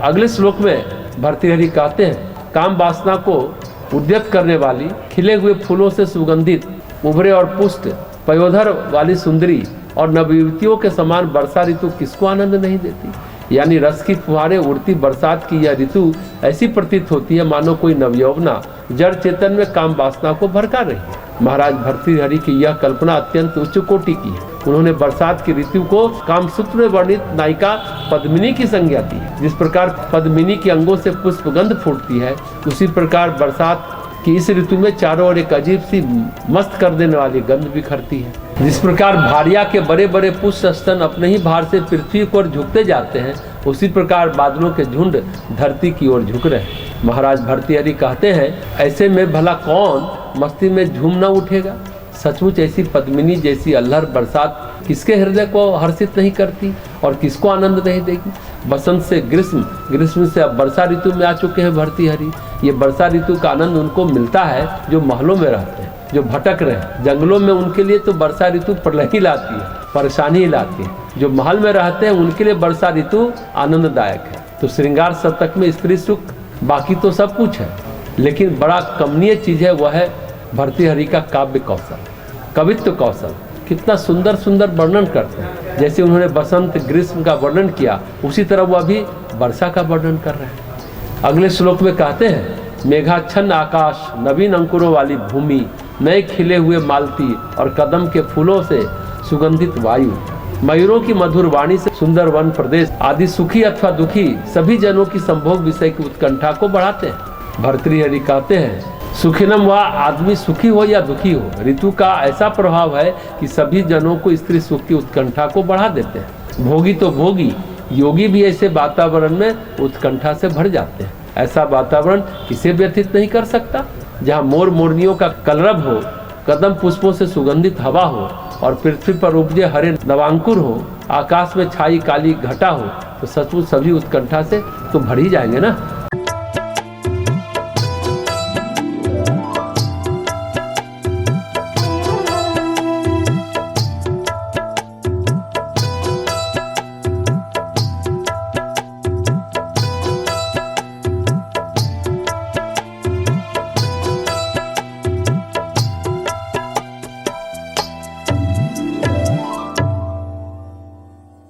अगले श्लोक में भर्तृहरि कहते हैं, काम वासना को उद्यत करने वाली, खिले हुए फूलों से सुगंधित, उभरे और पुष्ट पयोधर वाली सुंदरी और नवयुवतियों के समान वर्षा ऋतु किसको आनंद नहीं देती। यानी रस की फुहारें उड़ती बरसात की यह ऋतु ऐसी प्रतीत होती है मानो कोई नवयौवना जड़ चेतन में काम वासना को भड़का रही है। महाराज भर्तृहरि की यह कल्पना अत्यंत उच्च कोटि की है। उन्होंने बरसात की ऋतु को कामसूत्र में वर्णित नायिका पद्मिनी की संज्ञा दी। जिस प्रकार पद्मिनी के अंगों से पुष्पगंध फूटती है, उसी प्रकार बरसात कि इस ऋतु में चारों ओर एक अजीब सी मस्त कर देने वाली गंध बिखरती है। जिस प्रकार भारिया के बड़े बड़े पुष्प स्तन अपने ही भार से पृथ्वी की ओर झुकते जाते हैं, उसी प्रकार बादलों के झुंड धरती की ओर झुक रहे हैं। महाराज भर्तृहरि कहते हैं, ऐसे में भला कौन मस्ती में झूम न उठेगा। सचमुच ऐसी पद्मिनी जैसी अल्हड़ बरसात किसके हृदय को हर्षित नहीं करती और किसको आनंद नहीं देगी। बसंत से ग्रीष्म, ग्रीष्म से अब वर्षा ऋतु में आ चुके हैं भर्तृहरि। ये वर्षा ऋतु का आनंद उनको मिलता है जो महलों में रहते हैं, जो भटक रहे हैं जंगलों में। उनके लिए तो वर्षा ऋतु प्रलय ही लाती है, परेशानी ही लाती है। जो महल में रहते हैं उनके लिए वर्षा ऋतु आनंददायक है। तो श्रृंगार शतक में स्त्री सुख, बाकी तो सब कुछ है, लेकिन बड़ा कमनीय चीज है वह है भर्तृहरि का काव्य कौशल, कवित्व कौशल। कितना सुंदर सुंदर वर्णन करते हैं। जैसे उन्होंने बसंत ग्रीष्म का वर्णन किया, उसी तरह वह भी वर्षा का वर्णन कर रहे हैं। अगले श्लोक में कहते हैं, मेघाच्छन्न आकाश, नवीन अंकुरों वाली भूमि, नए खिले हुए मालती और कदम के फूलों से सुगंधित वायु, मयूरों की मधुर वाणी से सुंदर वन प्रदेश आदि सुखी अथवा दुखी सभी जनों की संभोग विषय की उत्कंठा को बढ़ाते हैं। भर्तृहरि कहते हैं, सुखिनम वह आदमी सुखी हो या दुखी हो, ऋतु का ऐसा प्रभाव है कि सभी जनों को स्त्री सुख की उत्कंठा को बढ़ा देते हैं। भोगी तो भोगी, योगी भी ऐसे वातावरण में उत्कंठा से भर जाते हैं। ऐसा वातावरण किसे व्यथित नहीं कर सकता, जहाँ मोर मोरनियों का कलरव हो, कदम पुष्पों से सुगंधित हवा हो और पृथ्वी पर उपजे हरे नवांकुर हो, आकाश में छाई काली घटा हो, तो सचमुच सभी उत्कंठा से तो भर ही जाएंगे ना।